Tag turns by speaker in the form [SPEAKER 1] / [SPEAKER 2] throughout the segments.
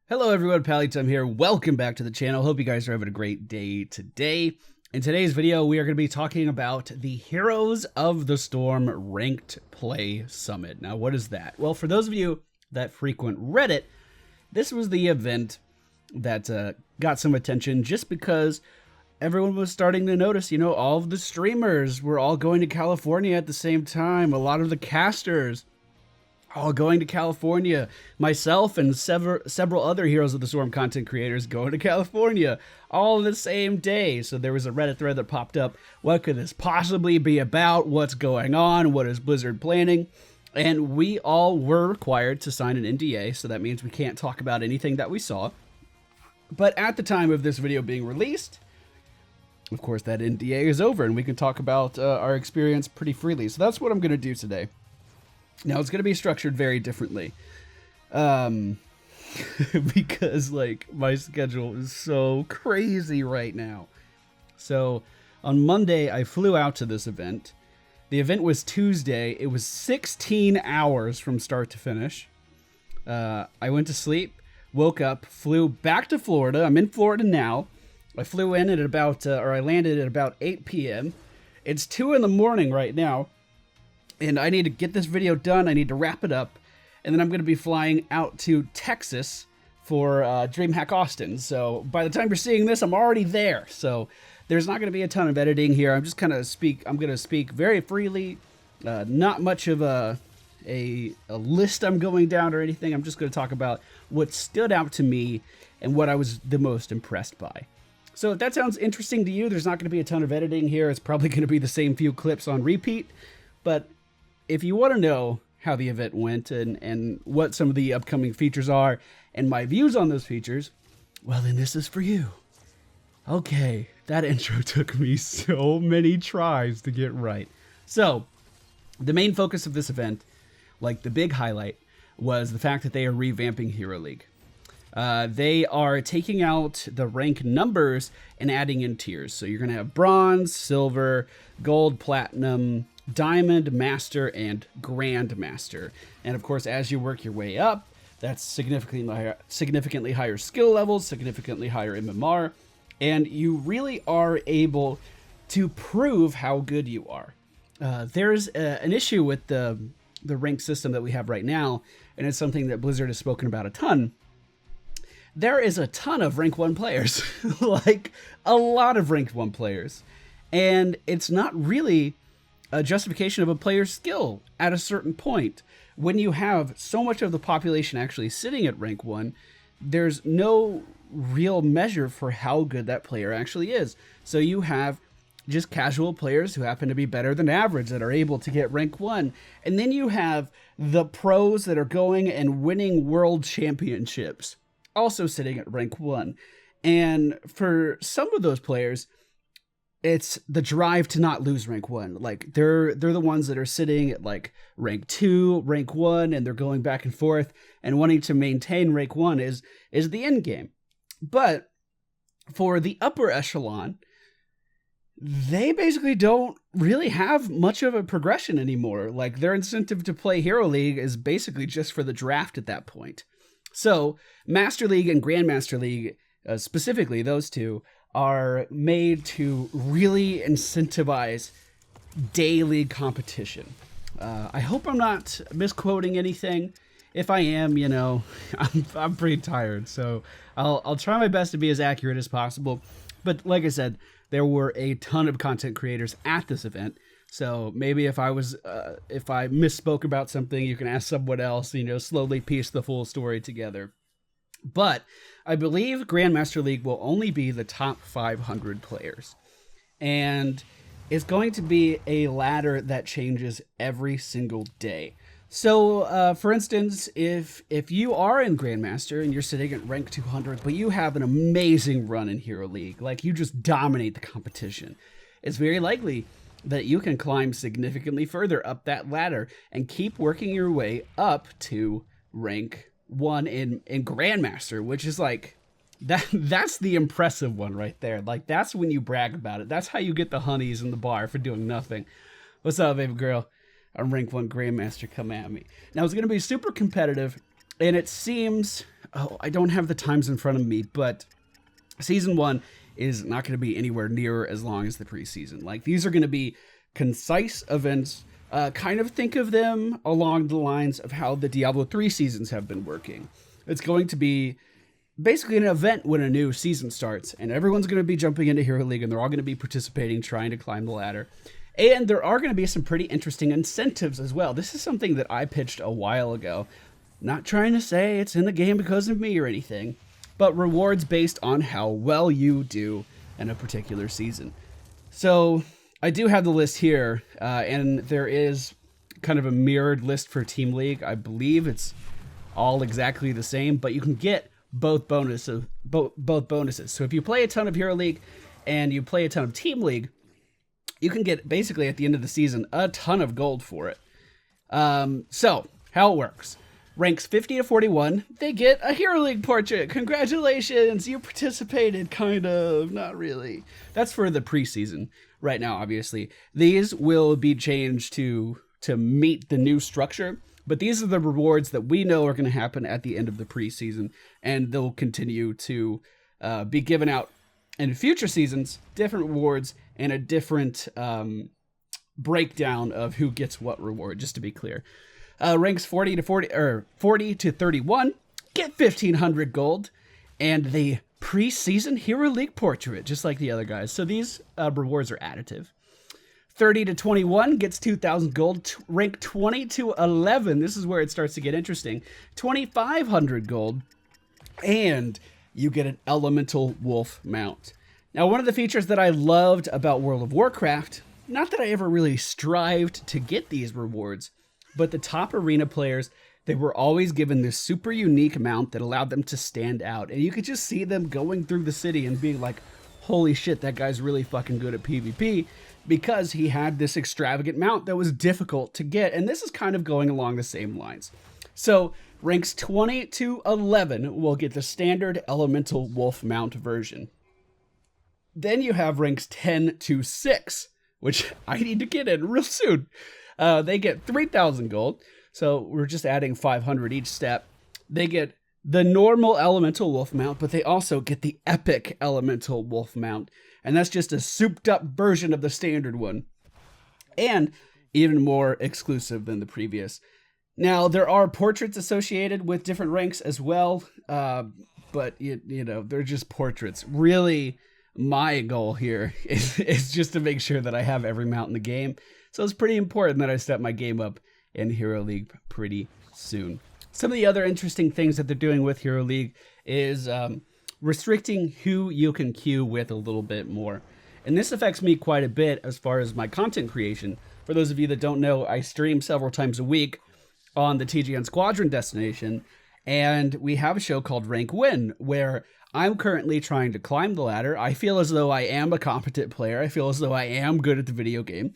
[SPEAKER 1] Hello everyone, Pallytime here. Welcome back to the channel. Hope you guys are having a great day today. In today's video, we are going to be talking about the Heroes of the Storm Ranked Play Summit. Now, what is that? Well, for those of you that frequent Reddit, this was the event that got some attention just because everyone was starting to notice, all of the streamers were all going to California at the same time. A lot of the casters all going to California. Myself and several other Heroes of the Storm content creators going to California all the same day. So there was a Reddit thread that popped up. What could this possibly be about? What's going on? What is Blizzard planning? And we all were required to sign an NDA, so that means we can't talk about anything that we saw. But at the time of this video being released, of course, that NDA is over, and we can talk about our experience pretty freely. So that's what I'm going to do today. Now, it's going to be structured very differently, because, my schedule is so crazy right now. So, on Monday, I flew out to this event. The event was Tuesday. It was 16 hours from start to finish. I went to sleep, woke up, flew back to Florida. I'm in Florida now. I flew in at I landed at about 8 p.m. It's 2 in the morning right now. And I need to get this video done. I need to wrap it up. And then I'm going to be flying out to Texas for DreamHack Austin. So by the time you're seeing this, I'm already there. So there's not going to be a ton of editing here. I'm just going to speak very freely. Not much of a list I'm going down or anything. I'm just going to talk about what stood out to me and what I was the most impressed by. So if that sounds interesting to you, there's not going to be a ton of editing here. It's probably going to be the same few clips on repeat. But if you want to know how the event went and what some of the upcoming features are and my views on those features, well, then this is for you. Okay, that intro took me so many tries to get right. So, the main focus of this event, the big highlight, was the fact that they are revamping Hero League. They are taking out the rank numbers and adding in tiers. So you're going to have bronze, silver, gold, platinum, Diamond, Master, and Grandmaster. And of course, as you work your way up, that's significantly higher skill levels, significantly higher MMR, and you really are able to prove how good you are. There's an issue with the rank system that we have right now, and it's something that Blizzard has spoken about a ton. There is a ton of rank 1 players, a lot of ranked 1 players, and it's not really a justification of a player's skill at a certain point. When you have so much of the population actually sitting at rank 1, there's no real measure for how good that player actually is. So you have just casual players who happen to be better than average that are able to get rank 1. And then you have the pros that are going and winning world championships, also sitting at rank 1. And for some of those players, it's the drive to not lose rank 1. They're the ones that are sitting at rank 2, rank 1, and they're going back and forth and wanting to maintain rank 1 is the end game. But for the upper echelon, they basically don't really have much of a progression anymore. Their incentive to play Hero League is basically just for the draft at that point. So Master League and Grandmaster League, specifically those two, are made to really incentivize daily competition. I hope I'm not misquoting anything. If I am, I'm pretty tired, so I'll try my best to be as accurate as possible. But like I said, there were a ton of content creators at this event, so maybe if I misspoke about something, you can ask someone else, slowly piece the full story together. But I believe Grandmaster League will only be the top 500 players. And it's going to be a ladder that changes every single day. So, for instance, if you are in Grandmaster and you're sitting at rank 200, but you have an amazing run in Hero League, you just dominate the competition, it's very likely that you can climb significantly further up that ladder and keep working your way up to rank 1 in Grandmaster, which is that's the impressive one right there. That's when you brag about it. That's how you get the honeys in the bar for doing nothing. What's up, baby girl? I'm rank 1 Grandmaster, come at me. Now, it's going to be super competitive. And it seems, I don't have the times in front of me, but season 1 is not going to be anywhere near as long as the preseason. Like, these are going to be concise events. Kind of think of them along the lines of how the Diablo 3 seasons have been working. It's going to be basically an event when a new season starts, and everyone's going to be jumping into Hero League, and they're all going to be participating, trying to climb the ladder. And there are going to be some pretty interesting incentives as well. This is something that I pitched a while ago. Not trying to say it's in the game because of me or anything, but rewards based on how well you do in a particular season. So I do have the list here, and there is kind of a mirrored list for Team League. I believe it's all exactly the same, but you can get both bonuses. Both bonuses. So if you play a ton of Hero League and you play a ton of Team League, you can get basically at the end of the season a ton of gold for it. So how it works. Ranks 50 to 41, they get a Hero League portrait. Congratulations, you participated, kind of, not really. That's for the preseason right now, obviously. These will be changed to meet the new structure, but these are the rewards that we know are going to happen at the end of the preseason, and they'll continue to be given out in future seasons, different rewards, and a different breakdown of who gets what reward, just to be clear. Ranks 40 to 31 get 1,500 gold, and the preseason Hero League portrait, just like the other guys. So these rewards are additive. 30 to 21 gets 2,000 gold. Rank 20 to 11, this is where it starts to get interesting. 2,500 gold, and you get an elemental wolf mount. Now, one of the features that I loved about World of Warcraft, not that I ever really strived to get these rewards, but the top arena players, they were always given this super unique mount that allowed them to stand out. And you could just see them going through the city and being like, holy shit, that guy's really fucking good at PvP, because he had this extravagant mount that was difficult to get. And this is kind of going along the same lines. So ranks 20 to 11 will get the standard elemental wolf mount version. Then you have ranks 10 to 6, which I need to get in real soon. They get 3,000 gold, so we're just adding 500 each step. They get the normal elemental wolf mount, but they also get the epic elemental wolf mount, and that's just a souped up version of the standard one, and even more exclusive than the previous. Now, there are portraits associated with different ranks as well, but you know, they're just portraits. Really, my goal here is just to make sure that I have every mount in the game. So it's pretty important that I step my game up in Hero League pretty soon. Some of the other interesting things that they're doing with Hero League is restricting who you can queue with a little bit more. And this affects me quite a bit as far as my content creation. For those of you that don't know, I stream several times a week on the TGN Squadron destination, and we have a show called Rank Win, where I'm currently trying to climb the ladder. I feel as though I am a competent player. I feel as though I am good at the video game.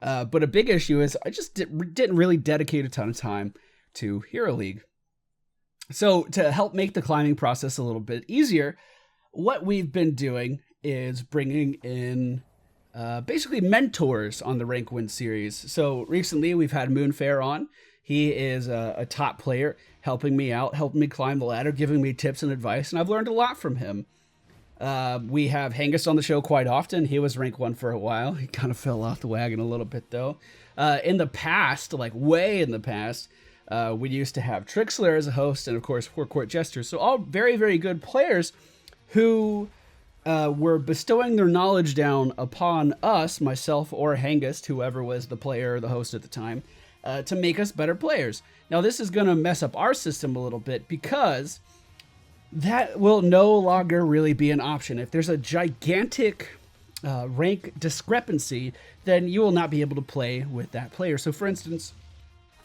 [SPEAKER 1] But a big issue is I just didn't really dedicate a ton of time to Hero League. So to help make the climbing process a little bit easier, what we've been doing is bringing in basically mentors on the Rank Win series. So recently we've had Moonfair on. He is a top player, helping me out, helping me climb the ladder, giving me tips and advice, and I've learned a lot from him. We have Hangus on the show quite often. He was rank 1 for a while. He kind of fell off the wagon a little bit, though. In the past, like way in the past, we used to have Trixler as a host, and of course, Four Court Jester. So all very, very good players who were bestowing their knowledge down upon us, myself or Hangus, whoever was the player or the host at the time, to make us better players. Now, this is going to mess up our system a little bit because that will no longer really be an option. If there's a gigantic rank discrepancy, then you will not be able to play with that player. So for instance,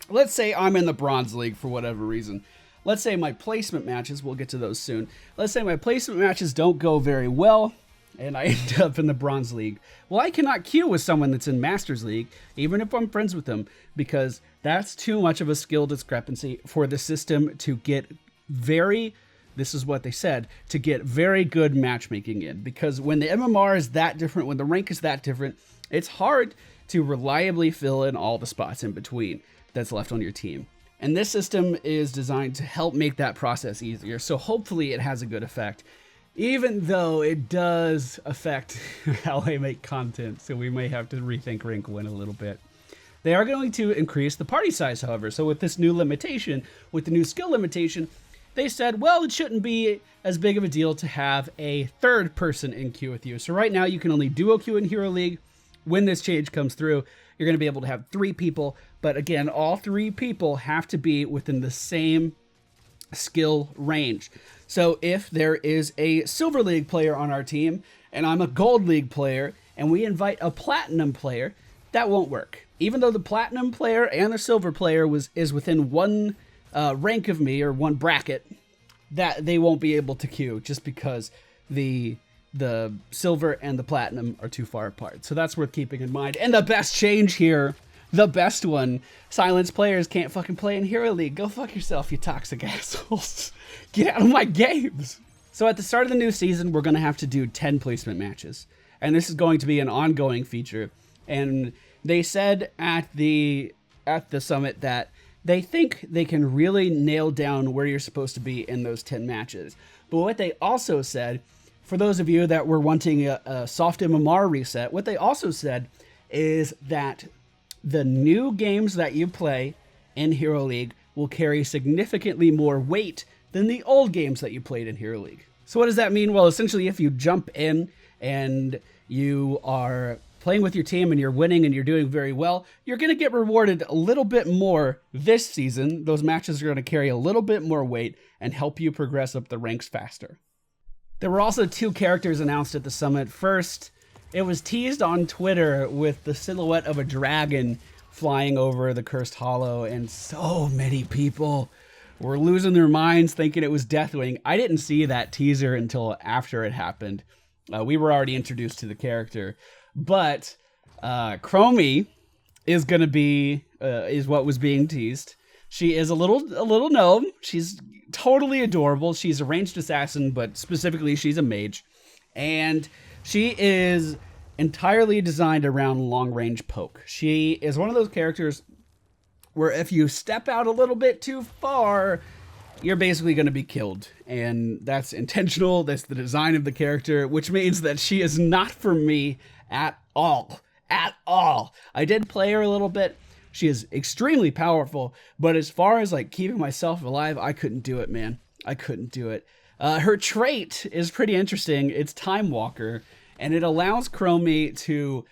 [SPEAKER 1] let's say I'm in the Bronze League for whatever reason. Let's say my placement matches, we'll get to those soon. Let's say my placement matches don't go very well, and I end up in the Bronze League. Well, I cannot queue with someone that's in Masters League, even if I'm friends with them, because that's too much of a skill discrepancy for the system to get this is what they said, to get very good matchmaking in. Because when the MMR is that different, when the rank is that different, it's hard to reliably fill in all the spots in between that's left on your team. And this system is designed to help make that process easier. So hopefully it has a good effect, even though it does affect how I make content. So we may have to rethink Wrinkle in a little bit. They are going to increase the party size, however. So with this new limitation, with the new skill limitation, they said, well, it shouldn't be as big of a deal to have a third person in queue with you. So right now you can only duo queue in Hero League. When this change comes through, you're going to be able to have 3 people. But again, all 3 people have to be within the same skill range. So if there is a Silver League player on our team and I'm a Gold League player and we invite a Platinum player, that won't work. Even though the Platinum player and the Silver player is within one rank of me or one bracket, that they won't be able to queue just because the Silver and the Platinum are too far apart. So that's worth keeping in mind. And the best change here, the best one, silence players can't fucking play in Hero League. Go fuck yourself, you toxic assholes. Get out of my games. So at the start of the new season, we're going to have to do 10 placement matches. And this is going to be an ongoing feature. And they said at the summit that they think they can really nail down where you're supposed to be in those 10 matches. But what they also said, for those of you that were wanting a soft MMR reset, what they also said is that the new games that you play in Hero League will carry significantly more weight than the old games that you played in Hero League. So what does that mean? Well, essentially, if you jump in and you are playing with your team and you're winning and you're doing very well, you're going to get rewarded a little bit more this season. Those matches are going to carry a little bit more weight and help you progress up the ranks faster. There were also 2 characters announced at the summit. First, it was teased on Twitter with the silhouette of a dragon flying over the Cursed Hollow, and so many people were losing their minds thinking it was Deathwing. I didn't see that teaser until after it happened. We were already introduced to the character, but Chromie is going to be is what was being teased. She is a little gnome. She's totally adorable. She's a ranged assassin, but specifically she's a mage, and she is entirely designed around long range poke. She is one of those characters where if you step out a little bit too far, you're basically going to be killed. And that's intentional. That's the design of the character, which means that she is not for me at all. At all. I did play her a little bit. She is extremely powerful, but as far as like keeping myself alive, I couldn't do it, man. I couldn't do it. Her trait is pretty interesting. It's Time Walker, and it allows Chromie to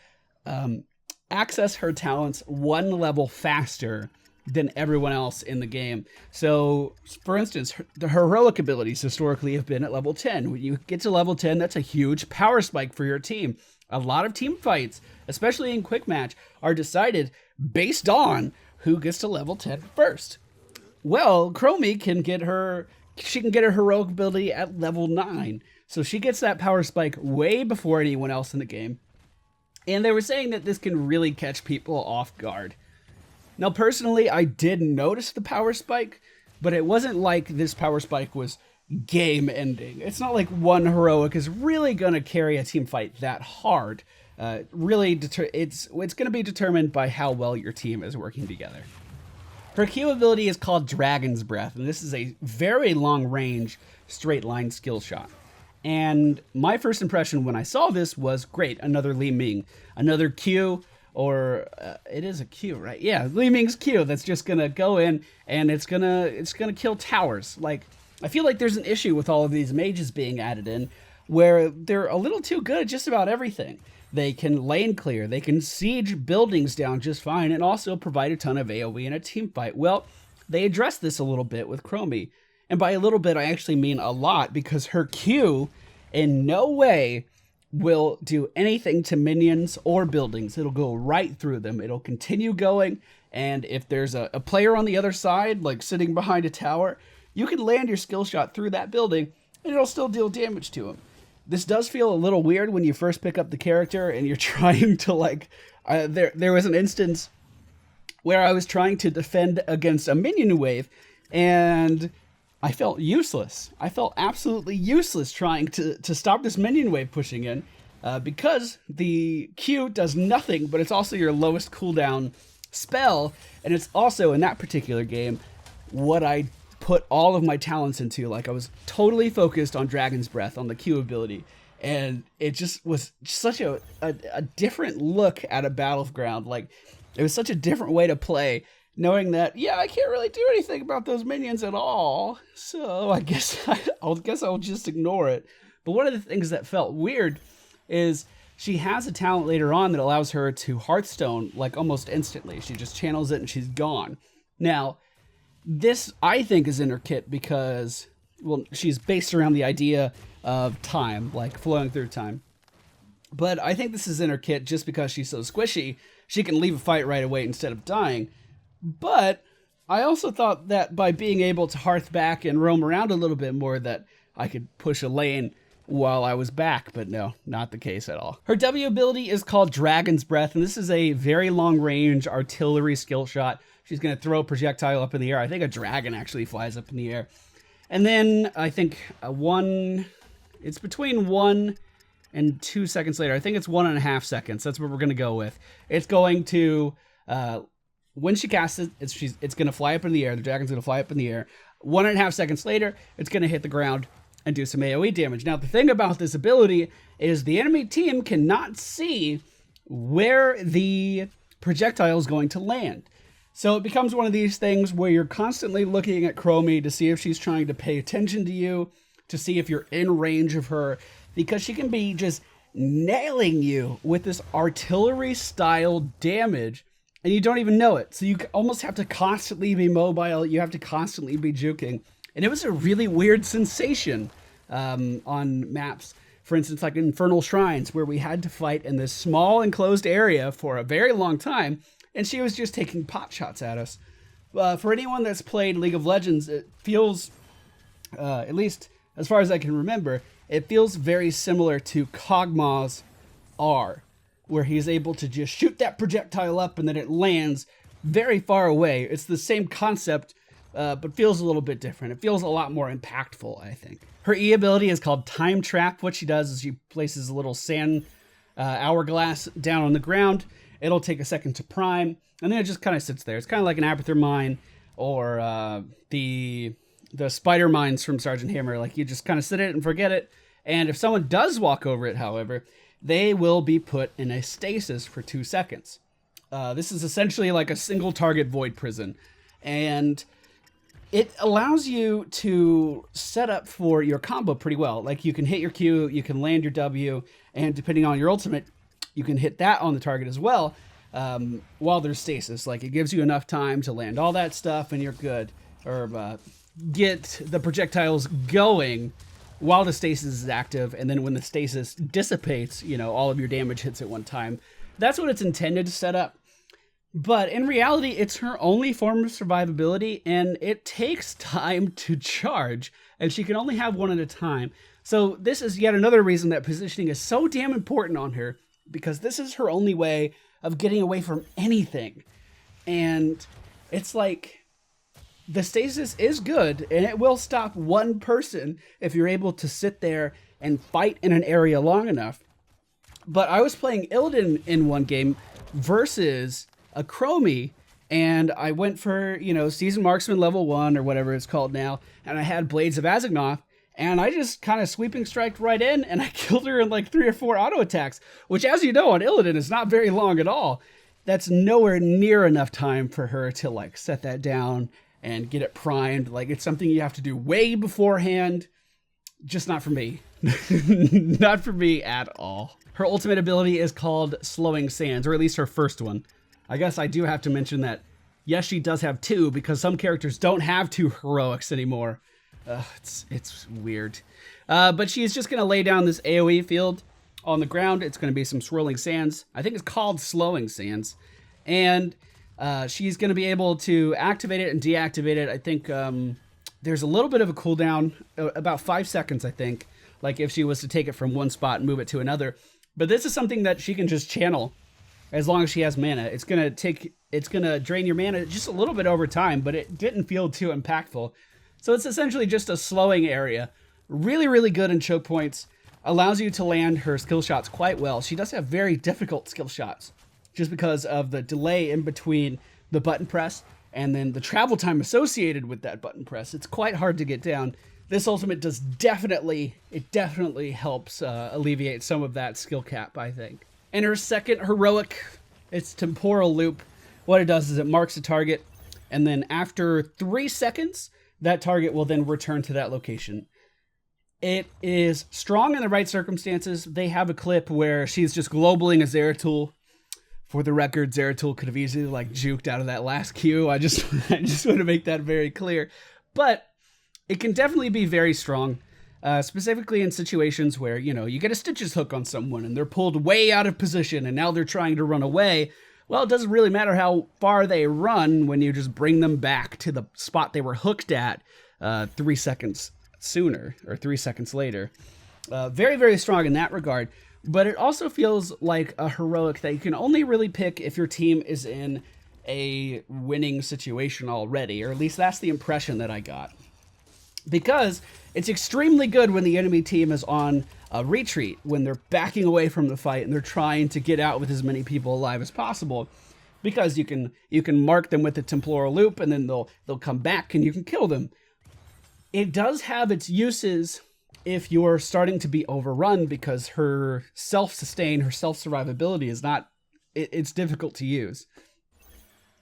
[SPEAKER 1] access her talents 1 level faster than everyone else in the game. So, for instance, the heroic abilities historically have been at level 10. When you get to level 10, that's a huge power spike for your team. A lot of team fights, especially in quick match, are decided based on who gets to level 10 first. Well, Chromie can get her heroic ability at level 9. So she gets that power spike way before anyone else in the game. And they were saying that this can really catch people off guard. Now, personally, I did notice the power spike, but it wasn't like this power spike was game ending. It's not like one heroic is really going to carry a team fight that hard. It's going to be determined by how well your team is working together. Her Q ability is called Dragon's Breath, and this is a very long range straight line skill shot. And my first impression when I saw this was, great, another Li Ming, another Q, or it is a Q, right? Yeah, Li Ming's Q that's just gonna go in and it's gonna kill towers. Like, I feel like there's an issue with all of these mages being added in where they're a little too good at just about everything. They can lane clear, they can siege buildings down just fine, and also provide a ton of AoE in a team fight. Well, they addressed this a little bit with Chromie. And by a little bit, I actually mean a lot, because her Q in no way will do anything to minions or buildings. It'll go right through them. It'll continue going. And if there's a player on the other side, like sitting behind a tower, you can land your skill shot through that building and it'll still deal damage to him. This does feel a little weird when you first pick up the character and you're trying to there was an instance where I was trying to defend against a minion wave and I felt useless. I felt absolutely useless trying to stop this minion wave pushing in because the Q does nothing, but it's also your lowest cooldown spell, and it's also, in that particular game, what I put all of my talents into. Like I was totally focused on Dragon's Breath, on the Q ability. And it just was such a different look at a battleground. Like it was such a different way to play, knowing that, yeah, I can't really do anything about those minions at all. So I guess I'll just ignore it. But one of the things that felt weird is she has a talent later on that allows her to Hearthstone like almost instantly. She just channels it and she's gone. Now, this I think is in her kit because, well, she's based around the idea of time, like flowing through time. But I think this is in her kit just because she's so squishy, she can leave a fight right away instead of dying. But I also thought that by being able to hearth back and roam around a little bit more, that I could push a lane while I was back, but no, not the case at all. Her W ability is called Dragon's Breath, and this is a very long range artillery skill shot. She's going to throw a projectile up in the air. I think a dragon actually flies up in the air. And then I think it's between 1 and 2 seconds later. I think it's 1.5 seconds. That's what we're going to go with. It's going to, when she casts it, it's going to fly up in the air. The dragon's going to fly up in the air. 1.5 seconds later, it's going to hit the ground and do some AoE damage. Now, the thing about this ability is the enemy team cannot see where the projectile is going to land. So it becomes one of these things where you're constantly looking at Chromie to see if she's trying to pay attention to you, to see if you're in range of her, because she can be just nailing you with this artillery-style damage, and you don't even know it. So you almost have to constantly be mobile. You have to constantly be juking. And it was a really weird sensation on maps. For instance, like Infernal Shrines, where we had to fight in this small enclosed area for a very long time, and she was just taking pot shots at us. For anyone that's played League of Legends, it feels, at least as far as I can remember, it feels very similar to Kog'Maw's R, where he's able to just shoot that projectile up and then it lands very far away. It's the same concept, but feels a little bit different. It feels a lot more impactful, I think. Her E ability is called Time Trap. What she does is she places a little sand hourglass down on the ground. It'll take a second to prime, and then it just kind of sits there. It's kind of like an Aperture Mine or the spider mines from Sergeant Hammer. Like, you just kind of sit it and forget it. And if someone does walk over it, however, they will be put in a stasis for 2 seconds. This is essentially like a single target void prison. And it allows you to set up for your combo pretty well. Like, you can hit your Q, you can land your W, and depending on your ultimate, you can hit that on the target as well while there's stasis. Like, it gives you enough time to land all that stuff and you're good. Or get the projectiles going while the stasis is active, and then when the stasis dissipates, you know, all of your damage hits at one time. That's what it's intended to set up. But in reality, it's her only form of survivability, and it takes time to charge, and she can only have one at a time. So this is yet another reason that positioning is so damn important on her, because this is her only way of getting away from anything. And it's like, the stasis is good, and it will stop one person if you're able to sit there and fight in an area long enough. But I was playing Illidan in one game versus a Chromie, and I went for, you know, Seasoned Marksman level 1 or whatever it's called now, and I had Blades of Azagnoth, and I just kind of sweeping striked right in, and I killed her in like 3 or 4 auto attacks, which, as you know, on Illidan is not very long at all. That's nowhere near enough time for her to like set that down and get it primed. Like, it's something you have to do way beforehand. Just not for me. Not for me at all. Her ultimate ability is called Slowing Sands, or at least her first one. I guess I do have to mention that, yes, she does have 2, because some characters don't have 2 heroics anymore. It's weird. But she's just going to lay down this AoE field on the ground. It's going to be some swirling sands. I think it's called Slowing Sands. And she's going to be able to activate it and deactivate it. I think there's a little bit of a cooldown, about 5 seconds, I think, like if she was to take it from one spot and move it to another. But this is something that she can just channel as long as she has mana. It's going to drain your mana just a little bit over time, but it didn't feel too impactful. So it's essentially just a slowing area. Really, really good in choke points. Allows you to land her skill shots quite well. She does have very difficult skill shots, just because of the delay in between the button press and then the travel time associated with that button press. It's quite hard to get down. This ultimate definitely helps alleviate some of that skill cap, I think. And her second heroic, it's Temporal Loop. What it does is it marks a target, and then after 3 seconds, that target will then return to that location. It is strong in the right circumstances. They have a clip where she's just globaling a Zeratul. For the record, Zeratul could have easily juked out of that last Q. I just want to make that very clear. But it can definitely be very strong, specifically in situations where, you get a Stitches hook on someone and they're pulled way out of position and now they're trying to run away. Well, it doesn't really matter how far they run when you just bring them back to the spot they were hooked at 3 seconds sooner or 3 seconds later. Very, very strong in that regard. But it also feels like a heroic that you can only really pick if your team is in a winning situation already, or at least that's the impression that I got. Because it's extremely good when the enemy team is on a retreat, when they're backing away from the fight and they're trying to get out with as many people alive as possible, because you can mark them with the Temporal Loop and then they'll come back and you can kill them. It does have its uses if you're starting to be overrun, because her self-sustain, her self-survivability is not, it's difficult to use.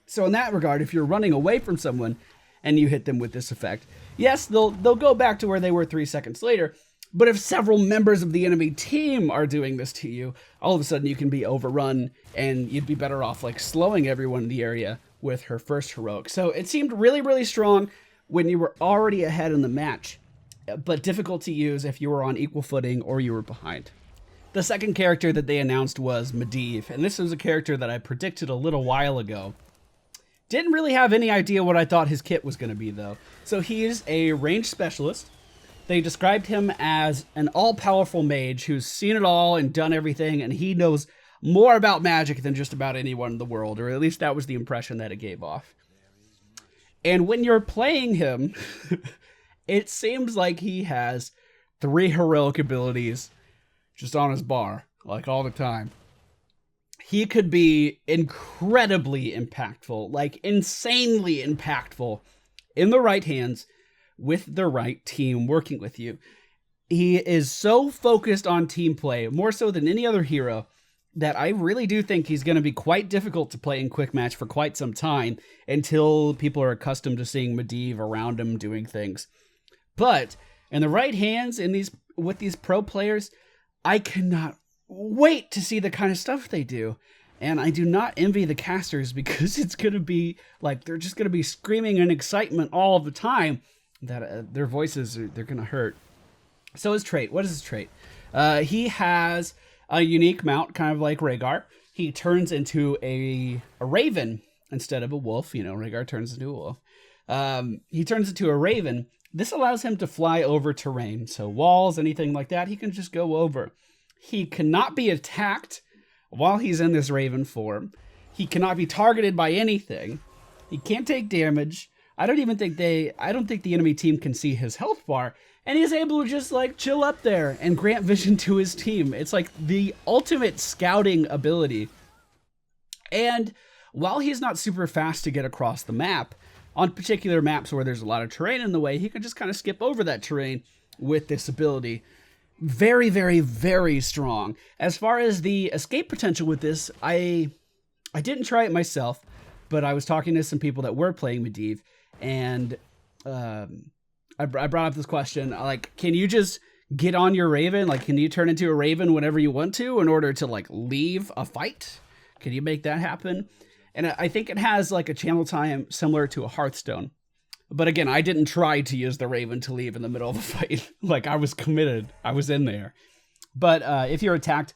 [SPEAKER 1] So in that regard, if you're running away from someone and you hit them with this effect, yes, they'll go back to where they were 3 seconds later, but if several members of the enemy team are doing this to you, all of a sudden you can be overrun and you'd be better off slowing everyone in the area with her first heroic. So it seemed really, really strong when you were already ahead in the match, but difficult to use if you were on equal footing or you were behind. The second character that they announced was Medivh, and this was a character that I predicted a little while ago. Didn't really have any idea what I thought his kit was going to be, though. So he's a range specialist. They described him as an all-powerful mage who's seen it all and done everything, and he knows more about magic than just about anyone in the world, or at least that was the impression that it gave off. And when you're playing him, it seems like he has 3 heroic abilities just on his bar, all the time. He could be incredibly impactful, insanely impactful in the right hands with the right team working with you. He is so focused on team play, more so than any other hero, that I really do think he's going to be quite difficult to play in quick match for quite some time until people are accustomed to seeing Medivh around him doing things. But in the right hands, with these pro players, I cannot wait to see the kind of stuff they do. And I do not envy the casters, because it's going to be they're just going to be screaming in excitement all the time that their voices, they're going to hurt. So his trait, what is his trait? He has a unique mount, kind of like Rhaegar. He turns into a raven instead of a wolf. Rhaegar turns into a wolf. He turns into a raven. This allows him to fly over terrain. So walls, anything like that, he can just go over. He cannot be attacked while he's in this raven form. He cannot be targeted by anything. He can't take damage. I don't think the enemy team can see his health bar. And he's able to just chill up there and grant vision to his team. It's the ultimate scouting ability. And while he's not super fast to get across the map, on particular maps where there's a lot of terrain in the way, he can just kind of skip over that terrain with this ability. Very, very, very strong. As far as the escape potential with this, I didn't try it myself, but I was talking to some people that were playing Medivh, and I brought up this question, can you just get on your raven? Can you turn into a raven whenever you want to in order to leave a fight? Can you make that happen? And I think it has a channel time similar to a Hearthstone. But again, I didn't try to use the raven to leave in the middle of a fight. I was committed. I was in there. But if you're attacked,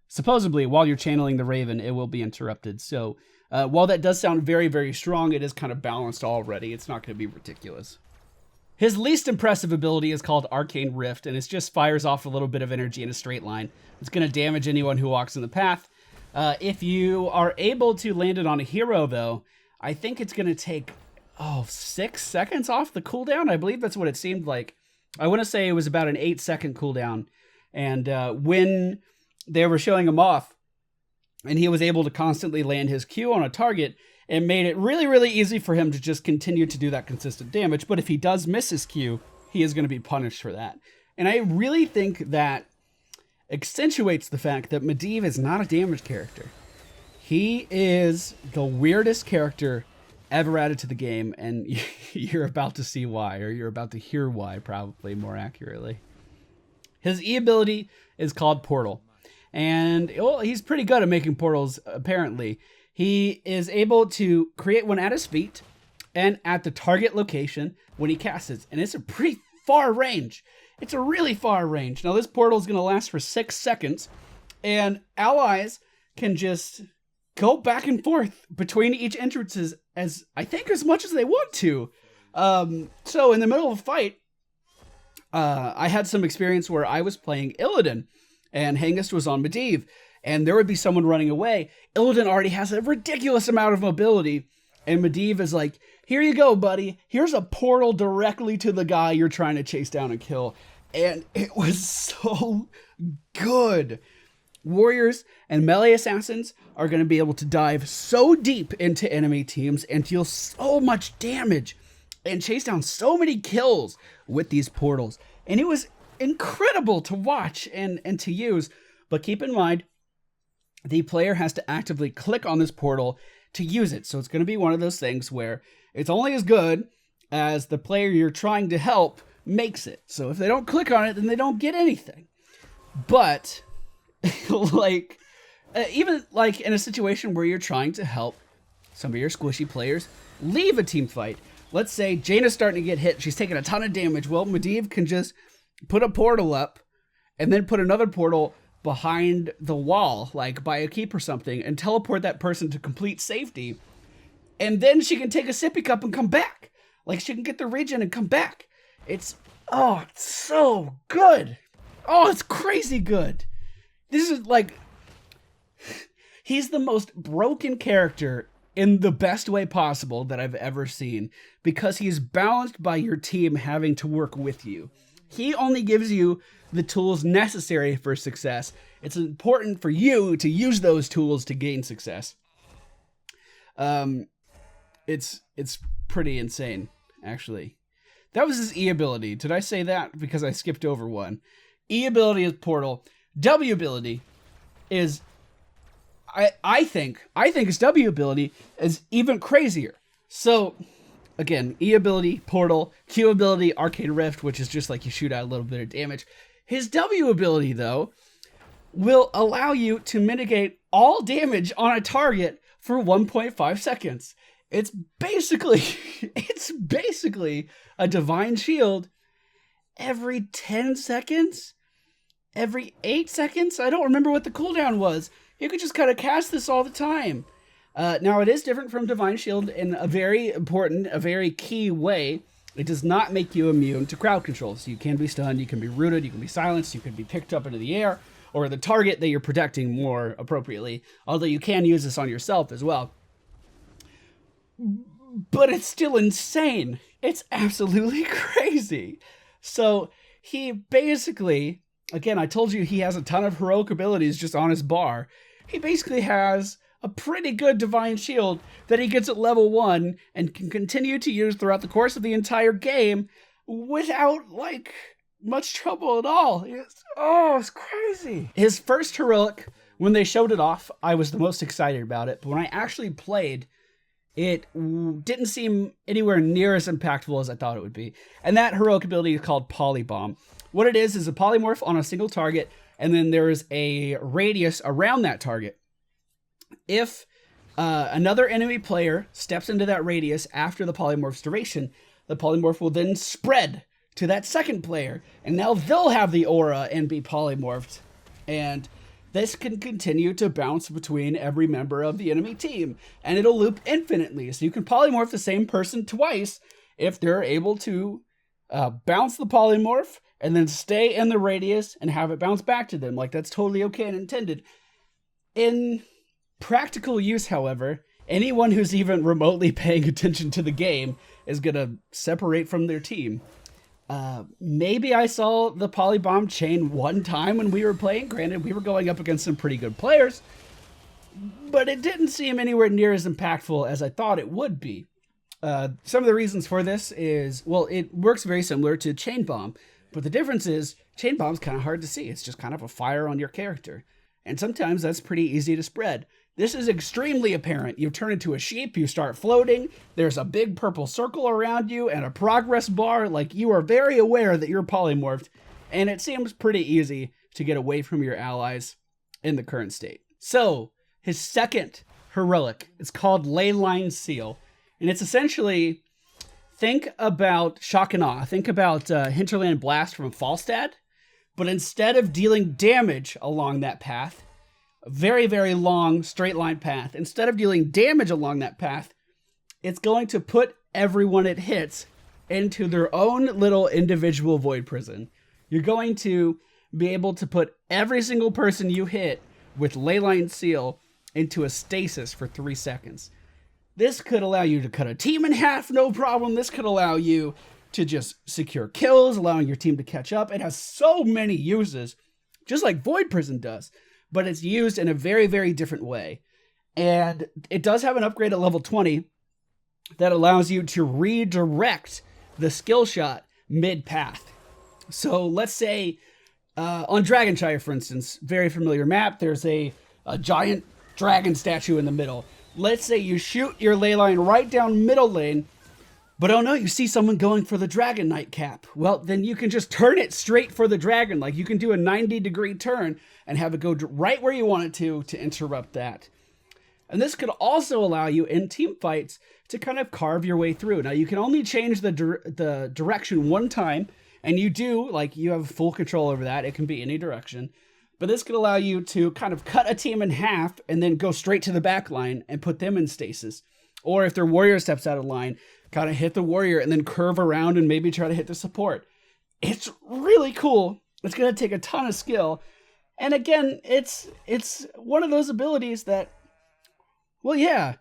[SPEAKER 1] supposedly while you're channeling the raven, it will be interrupted. So while that does sound very, very strong, it is kind of balanced already. It's not going to be ridiculous. His least impressive ability is called Arcane Rift, and it just fires off a little bit of energy in a straight line. It's going to damage anyone who walks in the path. If you are able to land it on a hero, though, I think it's going to take 6 seconds off the cooldown. I believe that's what it seemed like. I want to say it was about an 8-second cooldown. And when they were showing him off, and he was able to constantly land his Q on a target, It made it really, really easy for him to just continue to do that consistent damage. But if he does miss his Q, he is going to be punished for that. And I really think that accentuates the fact that Medivh is not a damage character. He is the weirdest character ever added to the game, and you're about to see why, or you're about to hear why, probably more accurately. His E ability is called Portal, and he's pretty good at making portals, apparently. He is able to create one at his feet and at the target location when he casts it, and it's a pretty far range. It's a really far range. Now, this portal is going to last for 6 seconds, and allies can just go back and forth between each entrances as much as they want to. So in the middle of a fight, I had some experience where I was playing Illidan and Hengist was on Medivh, and there would be someone running away. Illidan already has a ridiculous amount of mobility, and Medivh is like, here you go, buddy. Here's a portal directly to the guy you're trying to chase down and kill. And it was so good. Warriors and melee assassins are going to be able to dive so deep into enemy teams and deal so much damage and chase down so many kills with these portals. And it was incredible to watch and to use. But keep in mind, the player has to actively click on this portal to use it. So it's going to be one of those things where it's only as good as the player you're trying to help makes it. So if they don't click on it, then they don't get anything. But even in a situation where you're trying to help some of your squishy players leave a team fight. Let's say Jaina's starting to get hit. She's taking a ton of damage. Well, Medivh can just put a portal up and then put another portal behind the wall, like by a keep or something, and teleport that person to complete safety. And then she can take a sippy cup and come back. Like, she can get the regen and come back. It's so good. Oh, it's crazy good. This is he's the most broken character in the best way possible that I've ever seen, because he's balanced by your team having to work with you. He only gives you the tools necessary for success. It's important for you to use those tools to gain success. It's pretty insane, actually. That was his E ability. Did I say that? Because I skipped over one. E ability is Portal. W ability is, I think his W ability is even crazier. So, again, E ability, Portal, Q ability, Arcane Rift, which is just like you shoot out a little bit of damage. His W ability, though, will allow you to mitigate all damage on a target for 1.5 seconds. It's basically a divine shield every 10 seconds, every 8 seconds. I don't remember what the cooldown was. You could just kind of cast this all the time. Now, it is different from divine shield in a very important, a very key way. It does not make you immune to crowd control. So you can be stunned, you can be rooted, you can be silenced, you can be picked up into the air, or the target that you're protecting more appropriately. Although you can use this on yourself as well. But it's still insane. It's absolutely crazy. So he basically, again, I told you he has a ton of heroic abilities just on his bar. He basically has a pretty good divine shield that he gets at level 1 and can continue to use throughout the course of the entire game without, much trouble at all. It's crazy. His first heroic, when they showed it off, I was the most excited about it. But when I actually played, it didn't seem anywhere near as impactful as I thought it would be. And that heroic ability is called Polybomb. What it is a polymorph on a single target, and then there is a radius around that target. If another enemy player steps into that radius after the polymorph's duration, the polymorph will then spread to that second player, and now they'll have the aura and be polymorphed. And this can continue to bounce between every member of the enemy team, and it'll loop infinitely. So you can polymorph the same person twice if they're able to bounce the polymorph and then stay in the radius and have it bounce back to them. That's totally okay and intended. In practical use, however, anyone who's even remotely paying attention to the game is going to separate from their team. Maybe I saw the polybomb chain one time when we were playing. Granted, we were going up against some pretty good players. but it didn't seem anywhere near as impactful as I thought it would be. Some of the reasons for this is, well, it works very similar to Chain Bomb, but the difference is Chain Bomb's kind of hard to see. It's just kind of a fire on your character. And sometimes that's pretty easy to spread. This is extremely apparent. You turn into a sheep, you start floating, there's a big purple circle around you and a progress bar. Like, you are very aware that you're polymorphed, and it seems pretty easy to get away from your allies in the current state. So, his second heroic is called Leyline Seal, and it's essentially, think about Shock and Awe, think about Hinterland Blast from Falstad, but instead of dealing damage along that path, a very, very long straight line path, instead of dealing damage along that path, it's going to put everyone it hits into their own little individual void prison. You're going to be able to put every single person you hit with Leyline Seal into a stasis for 3 seconds. This could allow you to cut a team in half, no problem. This could allow you to just secure kills, allowing your team to catch up. It has so many uses, just like Void Prison does, but it's used in a very, very different way. And it does have an upgrade at level 20 that allows you to redirect the skill shot mid-path. So let's say on Dragonshire, for instance, very familiar map, there's a giant dragon statue in the middle. Let's say you shoot your ley line right down middle lane, but oh no, you see someone going for the Dragon Knight cap. Well, then you can just turn it straight for the dragon. Like, you can do a 90-degree turn and have it go right where you want it to interrupt that. And this could also allow you in team fights to kind of carve your way through. Now, you can only change the direction one time, and you have full control over that. It can be any direction. But this could allow you to kind of cut a team in half and then go straight to the back line and put them in stasis. Or if their warrior steps out of line, kind of hit the warrior and then curve around and maybe try to hit the support. It's really cool. It's going to take a ton of skill. And again, it's one of those abilities that, well, yeah,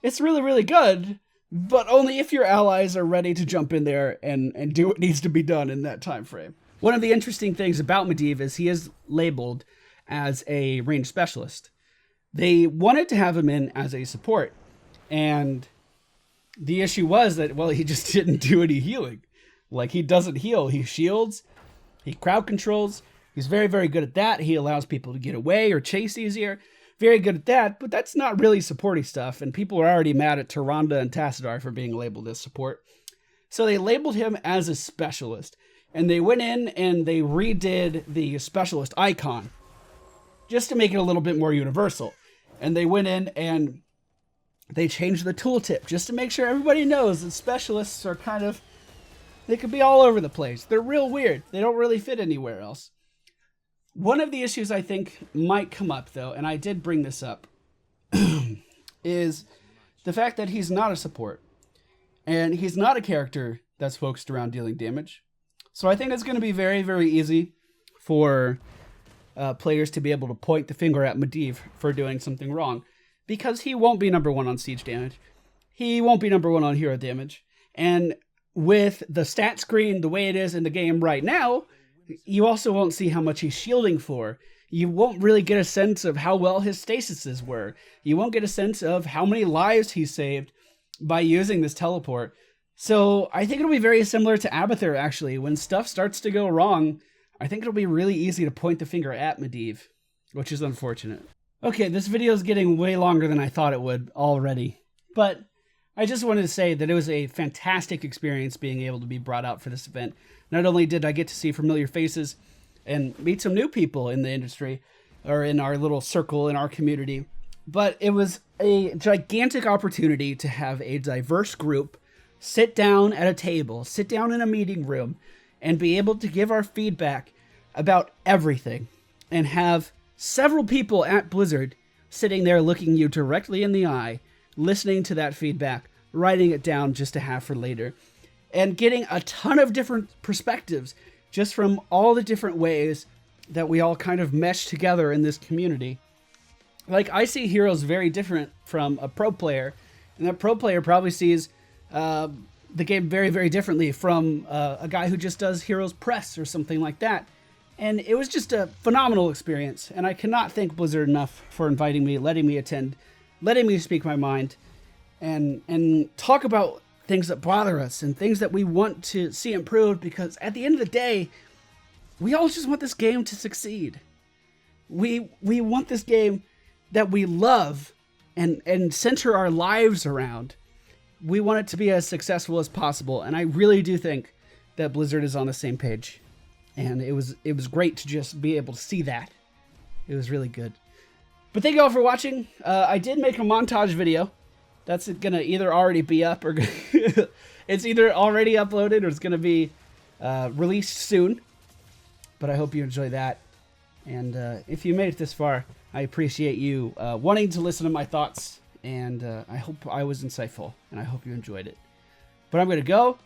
[SPEAKER 1] it's really, really good, but only if your allies are ready to jump in there and do what needs to be done in that time frame. One of the interesting things about Medivh is he is labeled as a range specialist. They wanted to have him in as a support, and the issue was that, well, he just didn't do any healing. Like, he doesn't heal. He shields, he crowd controls. He's very, very good at that. He allows people to get away or chase easier. Very good at that, but that's not really supporty stuff, and people are already mad at Tyrande and Tassadar for being labeled as support. So they labeled him as a specialist, and they went in and they redid the specialist icon just to make it a little bit more universal. And they went in and they changed the tooltip just to make sure everybody knows that specialists are they could be all over the place. They're real weird. They don't really fit anywhere else. One of the issues I think might come up, though, and I did bring this up, is the fact that he's not a support. And he's not a character that's focused around dealing damage. So I think it's going to be very, very easy for players to be able to point the finger at Medivh for doing something wrong, because he won't be number 1 on siege damage. He won't be number 1 on hero damage. And with the stat screen the way it is in the game right now, you also won't see how much he's shielding for. You won't really get a sense of how well his stasises were. You won't get a sense of how many lives he saved by using this teleport. So I think it'll be very similar to Abathur, actually. When stuff starts to go wrong, I think it'll be really easy to point the finger at Medivh, which is unfortunate. Okay, this video is getting way longer than I thought it would already, but I just wanted to say that it was a fantastic experience being able to be brought out for this event. Not only did I get to see familiar faces and meet some new people in the industry, or in our little circle in our community, but it was a gigantic opportunity to have a diverse group sit down at a table, sit down in a meeting room, and be able to give our feedback about everything, and have several people at Blizzard sitting there looking you directly in the eye, listening to that feedback, writing it down just to have for later, and getting a ton of different perspectives just from all the different ways that we all kind of mesh together in this community. Like, I see heroes very different from a pro player, and that pro player probably sees the game very, very differently from a guy who just does heroes press or something like that. And it was just a phenomenal experience, and I cannot thank Blizzard enough for inviting me, letting me attend, letting me speak my mind, and talk about things that bother us and things that we want to see improved, because at the end of the day, we all just want this game to succeed. We want this game that we love and center our lives around. We want it to be as successful as possible, and I really do think that Blizzard is on the same page. And it was great to just be able to see that. It was really good. But thank you all for watching. I did make a montage video. That's gonna either already be up or it's either already uploaded or it's gonna be released soon. But I hope you enjoy that. And if you made it this far, I appreciate you wanting to listen to my thoughts. And I hope I was insightful, and I hope you enjoyed it. But I'm gonna go.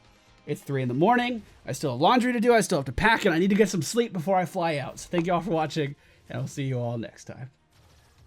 [SPEAKER 1] It's 3 in the morning. I still have laundry to do. I still have to pack, and I need to get some sleep before I fly out. So thank you all for watching, and I'll see you all next time.